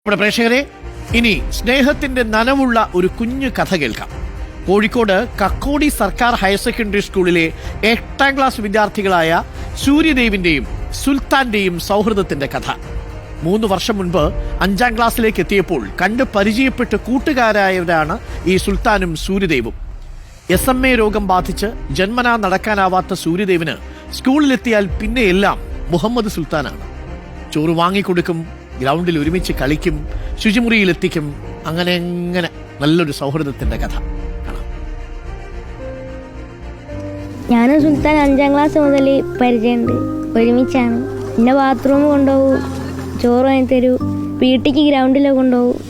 നമ്മുടെ പ്രേക്ഷകരെ, ഇനി സ്നേഹത്തിന്റെ നനവുള്ള ഒരു കുഞ്ഞു കഥ കേൾക്കാം. കോഴിക്കോട് കക്കോടി സർക്കാർ ഹയർ സെക്കൻഡറി സ്കൂളിലെ 8ാം ക്ലാസ് വിദ്യാർത്ഥികളായ സൂര്യദേവിന്റെയും സുൽത്താന്റെയും സൗഹൃദത്തിന്റെ കഥ. 3 വർഷം മുൻപ് 5ാം ക്ലാസ്സിലേക്ക് എത്തിയപ്പോൾ കണ്ട് പരിചയപ്പെട്ട് കൂട്ടുകാരായവരാണ് ഈ സുൽത്താനും സൂര്യദേവും. SMA രോഗം ബാധിച്ച് ജന്മനാ നടക്കാനാവാത്ത സൂര്യദേവിന് സ്കൂളിലെത്തിയാൽ പിന്നെയെല്ലാം മുഹമ്മദ് സുൽത്താനാണ്. ചോറ് വാങ്ങിക്കൊടുക്കും, ഗ്രൗണ്ടിൽ ഒരുമിച്ച് കളിക്കും, ശുചിമുറിയിലെത്തിക്കും. അങ്ങനെ നല്ലൊരു സൗഹൃദത്തിന്റെ കഥ കാണാം. ഞാനും സുൽത്താൻ 5ാം ക്ലാസ് മുതൽ പരിചയമുണ്ട്. ഒരുമിച്ചാണ്. എന്നെ ബാത്റൂം കൊണ്ടുപോകും, ചോറ് വാങ്ങി തരൂ, വീട്ടിക്ക് ഗ്രൗണ്ടിലൊക്കെ കൊണ്ടുപോകും.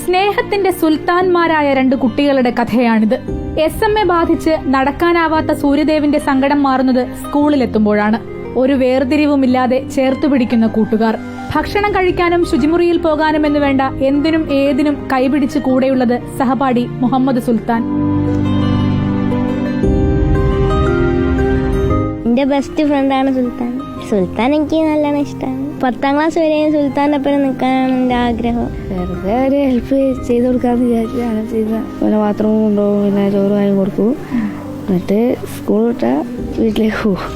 സ്നേഹത്തിന്റെ സുൽത്താൻമാരായ 2 കുട്ടികളുടെ കഥയാണിത്. SMA ബാധിച്ച് നടക്കാനാവാത്ത സൂര്യദേവിന്റെ സങ്കടം മാറുന്നത് സ്കൂളിലെത്തുമ്പോഴാണ്. ഒരു വേർതിരിവുമില്ലാതെ ചേർത്തുപിടിക്കുന്ന കൂട്ടുകാർ. ഭക്ഷണം കഴിക്കാനും ശുചിമുറിയിൽ പോകാനും എന്ന് വേണ്ട എന്തിനും ഏതിനും കൈപിടിച്ച് കൂടെയുള്ളത് സഹപാഠി മുഹമ്മദ് സുൽത്താൻ. എൻ്റെ ബെസ്റ്റ് ഫ്രണ്ടാണ് സുൽത്താൻ. സുൽത്താൻ എനിക്ക് നല്ലോണം ഇഷ്ടമാണ്. 10ാം ക്ലാസ് വരെ സുൽത്താൻ്റെ ഒപ്പം നിൽക്കാനാണ് എൻ്റെ ആഗ്രഹം. വെറുതെ ഒരു ഹെൽപ്പ് ചെയ്ത് കൊടുക്കാമെന്ന് വിചാരിച്ച് അങ്ങനെ ചെയ്ത. പിന്നെ ബാത്റൂം കൊണ്ടുപോകും, പിന്നെ ചോറ് വാങ്ങി കൊടുക്കും. എന്നിട്ട് സ്കൂൾ വിട്ടാൽ വീട്ടിലേക്ക് പോകും.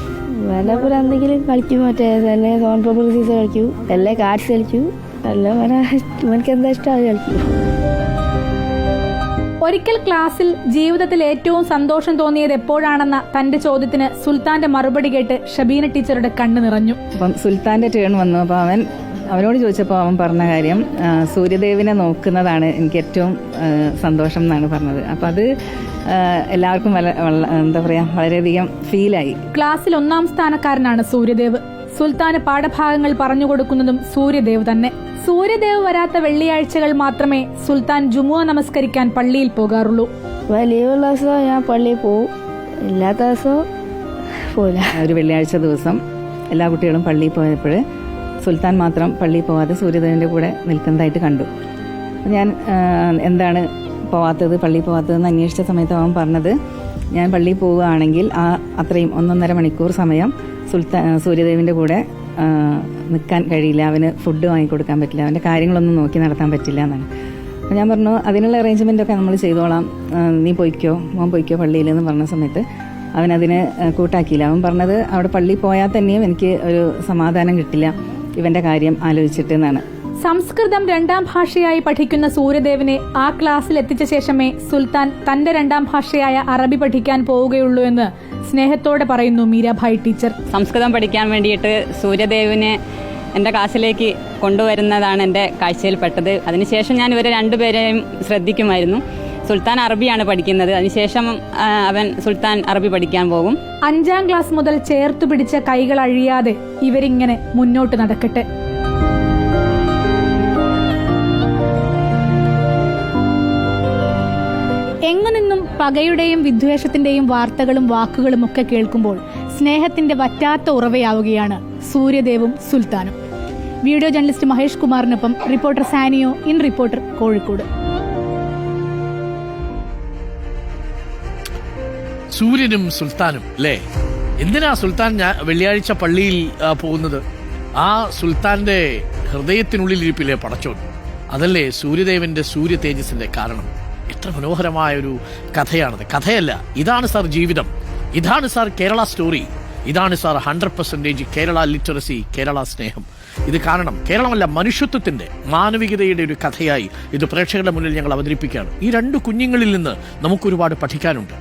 വല്ലപ്പോൾ എന്തെങ്കിലും കളിക്കും, മറ്റേ തന്നെ സോൺ പേപ്പർ സീസൺ കളിക്കും, എല്ലാം കാർഡ്സ് കളിക്കും, എല്ലാം എനിക്ക് എന്താ ഇഷ്ടം അത് കളിക്കും. ഒരിക്കൽ ക്ലാസ്സിൽ ജീവിതത്തിൽ ഏറ്റവും സന്തോഷം തോന്നിയത് എപ്പോഴാണെന്ന തന്റെ ചോദ്യത്തിന് സുൽത്താന്റെ മറുപടി കേട്ട് ഷബീന ടീച്ചറുടെ കണ്ണ് നിറഞ്ഞു. അപ്പം സുൽത്താന്റെ ടേൺ വന്നു. അപ്പോൾ അവനോട് ചോദിച്ചപ്പോൾ അവൻ പറഞ്ഞ കാര്യം സൂര്യദേവിനെ നോക്കുന്നതാണ് എനിക്ക് ഏറ്റവും സന്തോഷം എന്നാണ് പറഞ്ഞത്. അപ്പം അത് എല്ലാവർക്കും എന്താ പറയാ, വളരെയധികം ഫീലായി. ക്ലാസ്സിൽ 1ാം സ്ഥാനക്കാരനാണ് സൂര്യദേവ്. സുൽത്താന് പാഠഭാഗങ്ങൾ പറഞ്ഞു കൊടുക്കുന്നതും സൂര്യദേവ് തന്നെ. സൂര്യദേവ് വരാത്ത വെള്ളിയാഴ്ചകൾ മാത്രമേ സുൽത്താൻ ജുമുഅ നമസ്കരിക്കാൻ പള്ളിയിൽ പോകാറുള്ളൂ. ലീവുള്ള ദിവസം ഞാൻ പള്ളിയിൽ പോവും, ഇല്ലാത്ത ദിവസം പോയില്ല. ഒരു വെള്ളിയാഴ്ച ദിവസം എല്ലാ കുട്ടികളും പള്ളിയിൽ പോയപ്പോൾ സുൽത്താൻ മാത്രം പള്ളിയിൽ പോവാതെ സൂര്യദേവന്റെ കൂടെ നിൽക്കുന്നതായിട്ട് കണ്ടു. ഞാൻ എന്താണ് പള്ളിയിൽ പോവാത്തതെന്ന് അന്വേഷിച്ച സമയത്ത് അവൻ പറഞ്ഞത്, ഞാൻ പള്ളിയിൽ പോവുകയാണെങ്കിൽ അത്രയും 1.5 മണിക്കൂർ സമയം സൂര്യദേവിന്റെ കൂടെ നിൽക്കാൻ കഴിയില്ല, അവന് ഫുഡ് വാങ്ങിക്കൊടുക്കാൻ പറ്റില്ല, അവൻ്റെ കാര്യങ്ങളൊന്നും നോക്കി നടത്താൻ പറ്റില്ല എന്നാണ്. അപ്പോൾ ഞാൻ പറഞ്ഞു, അതിനുള്ള അറേഞ്ച്മെൻ്റൊക്കെ നമ്മൾ ചെയ്തോളാം, മോൻ പോയിക്കോ പള്ളിയിൽ എന്ന് പറഞ്ഞ സമയത്ത് അവനതിന് കൂട്ടാക്കിയില്ല. അവൻ പറഞ്ഞത്, അവിടെ പള്ളിയിൽ പോയാൽ തന്നെയും എനിക്ക് ഒരു സമാധാനം കിട്ടില്ല ഇവൻ്റെ കാര്യം ആലോചിച്ചിട്ട് എന്നാണ്. സംസ്കൃതം 2ാം ഭാഷയായി പഠിക്കുന്ന സൂര്യദേവിനെ ആ ക്ലാസ്സിൽ എത്തിച്ച ശേഷമേ സുൽത്താൻ തന്റെ 2ാം ഭാഷയായ അറബി പഠിക്കാൻ പോവുകയുള്ളൂ എന്ന് സ്നേഹത്തോടെ പറയുന്നു മീരാഭായ് ടീച്ചർ. സംസ്കൃതം പഠിക്കാൻ വേണ്ടിയിട്ട് സൂര്യദേവിനെ എൻ്റെ ക്ലാസ്സിലേക്ക് കൊണ്ടുവരുന്നതാണ് എൻ്റെ കാഴ്ചയിൽപ്പെട്ടത്. അതിനുശേഷം ഞാൻ ഇവരെ 2 പേരെയും ശ്രദ്ധിക്കുമായിരുന്നു. സുൽത്താൻ അറബിയാണ് പഠിക്കുന്നത്. അതിനുശേഷം സുൽത്താൻ അറബി പഠിക്കാൻ പോകും. 5ാം ക്ലാസ് മുതൽ ചേർത്തു പിടിച്ച കൈകൾ അഴിയാതെ ഇവരിങ്ങനെ മുന്നോട്ട് നടക്കട്ടെ. എങ്ങുനിന്നും പകയുടെയും വിദ്വേഷത്തിന്റെയും വാർത്തകളും വാക്കുകളും ഒക്കെ കേൾക്കുമ്പോൾ സ്നേഹത്തിന്റെ വറ്റാത്ത ഉറവയാവുകയാണ് സൂര്യദേവും സുൽത്താനും. വീഡിയോ ജേർണലിസ്റ്റ് മഹേഷ് കുമാറിനൊപ്പം reporter Saniyo, in reporter, Kozhikode. സൂര്യനും സുൽത്താനും അല്ലേ? എന്തിനാ സുൽത്താൻ വെള്ളിയാഴ്ച പള്ളിയിൽ പോകുന്നത്? ആ സുൽത്താന്റെ ഹൃദയത്തിനുള്ളിലിരിപ്പില്ലേ പടച്ചോൻ, അതല്ലേ സൂര്യദേവന്റെ സൂര്യ തേജസ്സിന്റെ കാരണം. എത്ര മനോഹരമായൊരു കഥയാണത്. കഥയല്ല, ഇതാണ് സാർ ജീവിതം, ഇതാണ് സാർ കേരള സ്റ്റോറി, ഇതാണ് സാർ 100% കേരള ലിറ്ററസി, കേരള സ്നേഹം. ഇത് കാണണം. കേരളമല്ല, മനുഷ്യത്വത്തിന്റെ, മാനവികതയുടെ ഒരു കഥയായി ഇത് പ്രേക്ഷകരുടെ മുന്നിൽ ഞങ്ങൾ അവതരിപ്പിക്കുകയാണ്. ഈ 2 കുഞ്ഞുങ്ങളിൽ നിന്ന് നമുക്കൊരുപാട് പഠിക്കാനുണ്ട്.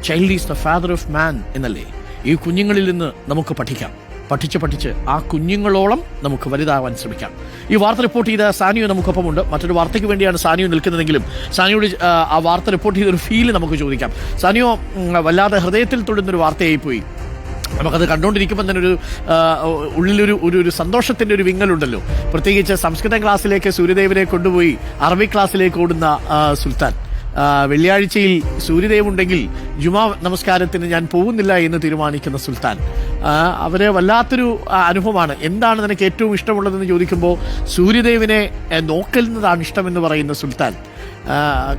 Child is the father of മാൻ എന്നല്ലേ? ഈ കുഞ്ഞുങ്ങളിൽ നിന്ന് നമുക്ക് പഠിക്കാം. പഠിച്ച് ആ കുഞ്ഞുങ്ങളോളം നമുക്ക് വലുതാവാൻ ശ്രമിക്കാം. ഈ വാർത്ത റിപ്പോർട്ട് ചെയ്ത സാനിയോ നമുക്കൊപ്പമുണ്ട്. മറ്റൊരു വാർത്തയ്ക്ക് വേണ്ടിയാണ് സാനിയോ നിൽക്കുന്നതെങ്കിലും സാനിയോട് ആ വാർത്ത റിപ്പോർട്ട് ചെയ്തൊരു ഫീല് നമുക്ക് ചോദിക്കാം. സാനിയോ, വല്ലാതെ ഹൃദയത്തിൽ തൊടുന്നൊരു വാർത്തയായിപ്പോയി. നമുക്കത് കണ്ടുകൊണ്ടിരിക്കുമ്പോൾ തന്നെ ഉള്ളിലൊരു സന്തോഷത്തിന്റെ ഒരു വിങ്ങലുണ്ടല്ലോ. പ്രത്യേകിച്ച് സംസ്കൃത ക്ലാസ്സിലേക്ക് സൂര്യദേവനെ കൊണ്ടുപോയി അറബി ക്ലാസ്സിലേക്ക് ഓടുന്ന സുൽത്താൻ. വെള്ളിയാഴ്ചയിൽ സൂര്യദേവ് ഉണ്ടെങ്കിൽ ജുമാ നമസ്കാരത്തിന് ഞാൻ പോകുന്നില്ല എന്ന് തീരുമാനിക്കുന്ന സുൽത്താൻ. അവരെ വല്ലാത്തൊരു അനുഭവമാണ്. എന്താണ് നിനക്ക് ഏറ്റവും ഇഷ്ടമുള്ളതെന്ന് ചോദിക്കുമ്പോൾ സൂര്യദേവിനെ നോക്കുന്നതാണ് ഇഷ്ടമെന്ന് പറയുന്ന സുൽത്താൻ.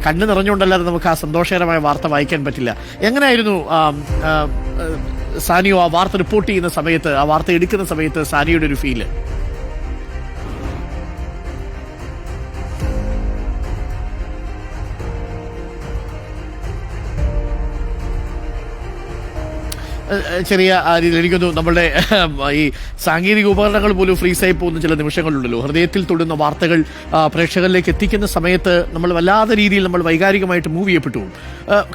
കണ്ണ് നിറഞ്ഞുകൊണ്ടല്ലാതെ നമുക്ക് ആ സന്തോഷകരമായ വാർത്ത വായിക്കാൻ പറ്റില്ല. എങ്ങനെയായിരുന്നു സാനിയോ ആ വാർത്ത റിപ്പോർട്ട് ചെയ്യുന്ന സമയത്ത്, ആ വാർത്ത എടുക്കുന്ന സമയത്ത് സാനിയുടെ ഒരു ഫീല്? ചെറിയ രീതിയിൽ എനിക്കൊന്നു നമ്മളുടെ ഈ സാങ്കേതിക ഉപകരണങ്ങൾ പോലും ഫ്രീസായി പോകുന്ന ചില നിമിഷങ്ങളുണ്ടല്ലോ. ഹൃദയത്തിൽ തൊടുന്ന വാർത്തകൾ പ്രേക്ഷകരിലേക്ക് എത്തിക്കുന്ന സമയത്ത് നമ്മൾ വല്ലാത്ത രീതിയിൽ നമ്മൾ വൈകാരികമായിട്ട് മൂവ് ചെയ്യപ്പെട്ടു.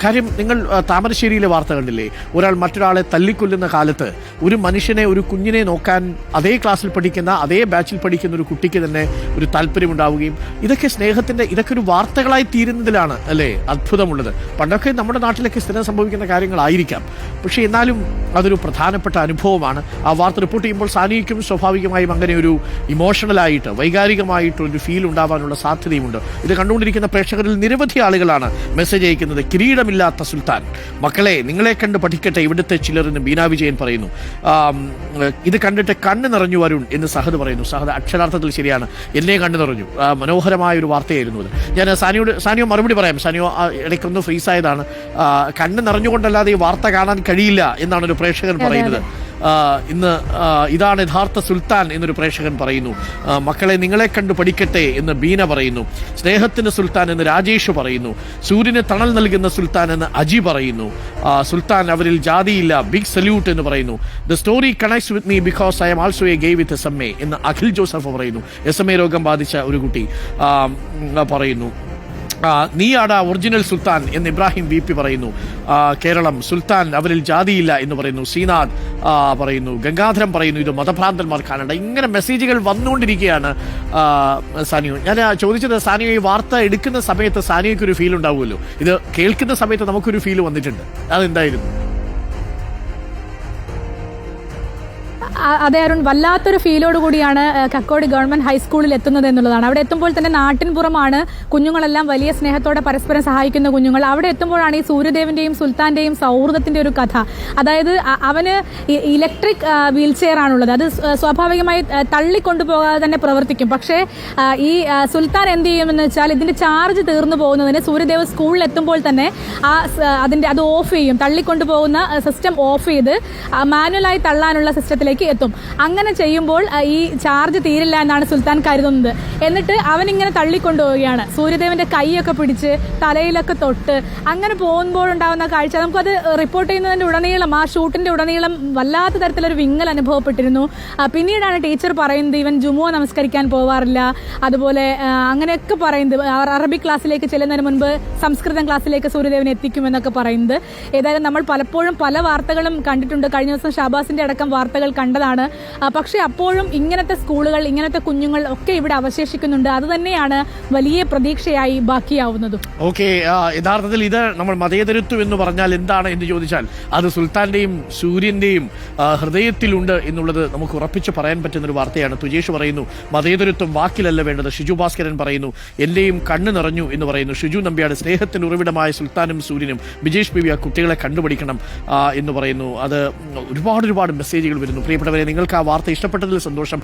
കാര്യം, നിങ്ങൾ താമരശ്ശേരിയിലെ വാർത്ത കണ്ടില്ലേ? ഒരാൾ മറ്റൊരാളെ തല്ലിക്കൊല്ലുന്ന കാലത്ത് ഒരു മനുഷ്യനെ, ഒരു കുഞ്ഞിനെ നോക്കാൻ അതേ ക്ലാസ്സിൽ പഠിക്കുന്ന, അതേ ബാച്ചിൽ പഠിക്കുന്ന ഒരു കുട്ടിക്ക് തന്നെ ഒരു താല്പര്യമുണ്ടാവുകയും ഇതൊക്കെ സ്നേഹത്തിന്റെ, ഇതൊക്കെ ഒരു വാർത്തകളായി തീരുന്നതിലാണ് അല്ലേ അത്ഭുതമുള്ളത്. പണ്ടൊക്കെ നമ്മുടെ നാട്ടിലൊക്കെ സ്ഥിരം സംഭവിക്കുന്ന കാര്യങ്ങളായിരിക്കാം, പക്ഷെ എന്നാലും അതൊരു പ്രധാനപ്പെട്ട അനുഭവമാണ്. ആ വാർത്ത റിപ്പോർട്ട് ചെയ്യുമ്പോൾ സാനിയയ്ക്കും സ്വാഭാവികമായും അങ്ങനെ ഒരു ഇമോഷണലായിട്ട്, വൈകാരികമായിട്ടൊരു ഫീൽ ഉണ്ടാവാനുള്ള സാധ്യതയുമുണ്ട്. ഇത് കണ്ടുകൊണ്ടിരിക്കുന്ന പ്രേക്ഷകരിൽ നിരവധി ആളുകളാണ് മെസ്സേജ് അയക്കുന്നത്. കിരീടമില്ലാത്ത സുൽത്താൻ, മക്കളെ നിങ്ങളെ കണ്ട് പഠിക്കട്ടെ ഇവിടുത്തെ ചിലരെന്ന് ബീന വിജയൻ പറയുന്നു. ഇത് കണ്ടിട്ട് കണ്ണ് നിറഞ്ഞു വരുൺ എന്ന് സഹദ് പറയുന്നു. സഹദ് അക്ഷരാർത്ഥത്തിൽ ശരിയാണ്, എന്നെ കണ്ണ് നിറഞ്ഞു. മനോഹരമായ ഒരു വാർത്തയായിരുന്നു അത്. ഞാൻ സാനിയോ മറുപടി പറയാം. സാനിയോ ഇടയ്ക്കൊന്ന് ഫ്രീസായതാണ്. കണ്ണ് നിറഞ്ഞുകൊണ്ടല്ലാതെ ഈ വാർത്ത കാണാൻ കഴിയില്ല എന്നാണ് ഒരു പ്രേക്ഷകൻ പറയുന്നത്. ഇന്ന് ഇതാണ് യഥാർത്ഥ സുൽത്താൻ എന്നൊരു പ്രേക്ഷകൻ പറയുന്നു. മക്കളെ നിങ്ങളെ കണ്ടു പഠിക്കട്ടെ എന്ന് ബീന പറയുന്നു. സ്നേഹത്തിന് സുൽത്താൻ എന്ന് രാജേഷ് പറയുന്നു. സൂര്യന് തണൽ നൽകുന്ന സുൽത്താൻ എന്ന് അജി പറയുന്നു. സുൽത്താൻ അവരിൽ ജാതിയില്ല, ബിഗ് സല്യൂട്ട് എന്ന് പറയുന്നു. The story connects with me because I M also A gay with SMA എന്ന് അഖിൽ ജോസഫ് പറയുന്നു. SMA രോഗം ബാധിച്ച ഒരു കുട്ടി പറയുന്നു. നീയാടാ ഒറിജിനൽ സുൽത്താൻ എന്ന് ഇബ്രാഹിം VP പറയുന്നു. കേരളം, സുൽത്താൻ അവരിൽ ജാതിയില്ല എന്ന് പറയുന്നു. ശ്രീനാഥ് പറയുന്നു. ഗംഗാധരം പറയുന്നു ഇത് മതഭ്രാന്തന്മാർ കാണണ്ട. ഇങ്ങനെ മെസ്സേജുകൾ വന്നുകൊണ്ടിരിക്കുകയാണ്. സാനിയോ, ഞാൻ ചോദിച്ചത്, സാനിയോ ഈ വാർത്ത എടുക്കുന്ന സമയത്ത് സാനിയോയ്ക്ക് ഒരു ഫീൽ ഉണ്ടാവുമല്ലോ, ഇത് കേൾക്കുന്ന സമയത്ത് നമുക്കൊരു ഫീൽ വന്നിട്ടുണ്ട്, അതെന്തായിരുന്നു? അതെ അരുൺ, വല്ലാത്തൊരു ഫീലോട് കൂടിയാണ് കക്കോടി ഗവൺമെന്റ് ഹൈസ്കൂളിൽ എത്തുന്നത് എന്നുള്ളതാണ്. അവിടെ എത്തുമ്പോൾ തന്നെ നാട്ടിൻപുറമാണ്, കുഞ്ഞുങ്ങളെല്ലാം വലിയ സ്നേഹത്തോടെ പരസ്പരം സഹായിക്കുന്ന കുഞ്ഞുങ്ങൾ. അവിടെ എത്തുമ്പോഴാണ് ഈ സൂര്യദേവിന്റെയും സുൽത്താന്റെയും സൗഹൃദത്തിന്റെ ഒരു കഥ. അതായത് അവന് ഇലക്ട്രിക് വീൽ ചെയർ ആണുള്ളത്, അത് സ്വാഭാവികമായി തള്ളിക്കൊണ്ടുപോകാതെ തന്നെ പ്രവർത്തിക്കും. പക്ഷേ ഈ സുൽത്താൻ എന്ത് ചെയ്യുമെന്ന് വെച്ചാൽ ഇതിന്റെ ചാർജ് തീർന്നു പോകുന്നതിന് സൂര്യദേവ് സ്കൂളിൽ എത്തുമ്പോൾ തന്നെ അത് ഓഫ് ചെയ്യും. തള്ളിക്കൊണ്ടുപോകുന്ന സിസ്റ്റം ഓഫ് ചെയ്ത് മാനുവലായി തള്ളാനുള്ള സിസ്റ്റത്തിലേക്ക് എത്തും. അങ്ങനെ ചെയ്യുമ്പോൾ ഈ ചാർജ് തീരില്ല എന്നാണ് സുൽത്താൻ കരുതുന്നത്. എന്നിട്ട് അവനിങ്ങനെ തള്ളിക്കൊണ്ടുപോവുകയാണ്. സൂര്യദേവന്റെ കൈയൊക്കെ പിടിച്ച് തലയിലൊക്കെ തൊട്ട് അങ്ങനെ പോകുമ്പോഴുണ്ടാകുന്ന കാഴ്ച നമുക്കത് റിപ്പോർട്ട് ചെയ്യുന്നതിന്റെ ഉടനീളം, ആ ഷൂട്ടിന്റെ ഉടനീളം വല്ലാത്ത തരത്തിലൊരു വിങ്ങൽ അനുഭവപ്പെട്ടിരുന്നു. പിന്നീടാണ് ടീച്ചർ പറയുന്നത് ഇവൻ ജുമുഅ നമസ്കരിക്കാൻ പോവാറില്ല, അതുപോലെ അങ്ങനെയൊക്കെ പറയുന്നത്. അറബി ക്ലാസ്സിലേക്ക് ചെല്ലുന്നതിന് മുൻപ് സംസ്കൃതം ക്ലാസ്സിലേക്ക് സൂര്യദേവനെ എത്തിക്കുമെന്നൊക്കെ പറയുന്നത്. ഏതായാലും നമ്മൾ പലപ്പോഴും പല വാർത്തകളും കണ്ടിട്ടുണ്ട്. കഴിഞ്ഞ ദിവസം ഷാബാസിന്റെ അടക്കം വാർത്തകൾ കണ്ടതാണ്. പക്ഷെ അപ്പോഴും ഇങ്ങനത്തെ സ്കൂളുകൾ, ഇങ്ങനത്തെ കുഞ്ഞുങ്ങൾ ഒക്കെ ഇവിടെ അവശേഷിക്കുന്നുണ്ട്. അത് തന്നെയാണ് വലിയ പ്രതീക്ഷയായി ബാക്കിയാവുന്നതും. ഓക്കെ, യഥാർത്ഥത്തിൽ ഇത് നമ്മൾ മതേതരത്വം എന്ന് പറഞ്ഞാൽ എന്താണ് എന്ന് ചോദിച്ചാൽ അത് സുൽത്താന്റെയും സൂര്യന്റെയും ഹൃദയത്തിലുണ്ട് എന്നുള്ളത് നമുക്ക് ഉറപ്പിച്ച് പറയാൻ പറ്റുന്ന ഒരു വാർത്തയാണ്. തുജേഷ് പറയുന്നു മതേതരത്വം വാക്കിലല്ല വേണ്ടത്. ഷിജു ഭാസ്കരൻ പറയുന്നു എന്റെയും കണ്ണ് നിറഞ്ഞു എന്ന് പറയുന്നു. ഷിജു നമ്പ്യാട് സ്നേഹത്തിന് ഉറവിടമായ സുൽത്താനും സൂര്യനും. ബിജേഷ് ബിബി ആ കുട്ടികളെ കണ്ടുപിടിക്കണം എന്ന് പറയുന്നു. അത് ഒരുപാട് മെസ്സേജുകൾ വരുന്നു. പ്രിയപ്പെട്ടവരെ, നിങ്ങൾക്ക് ആ വാർത്ത ഇഷ്ടപ്പെട്ടതിൽ സന്തോഷം.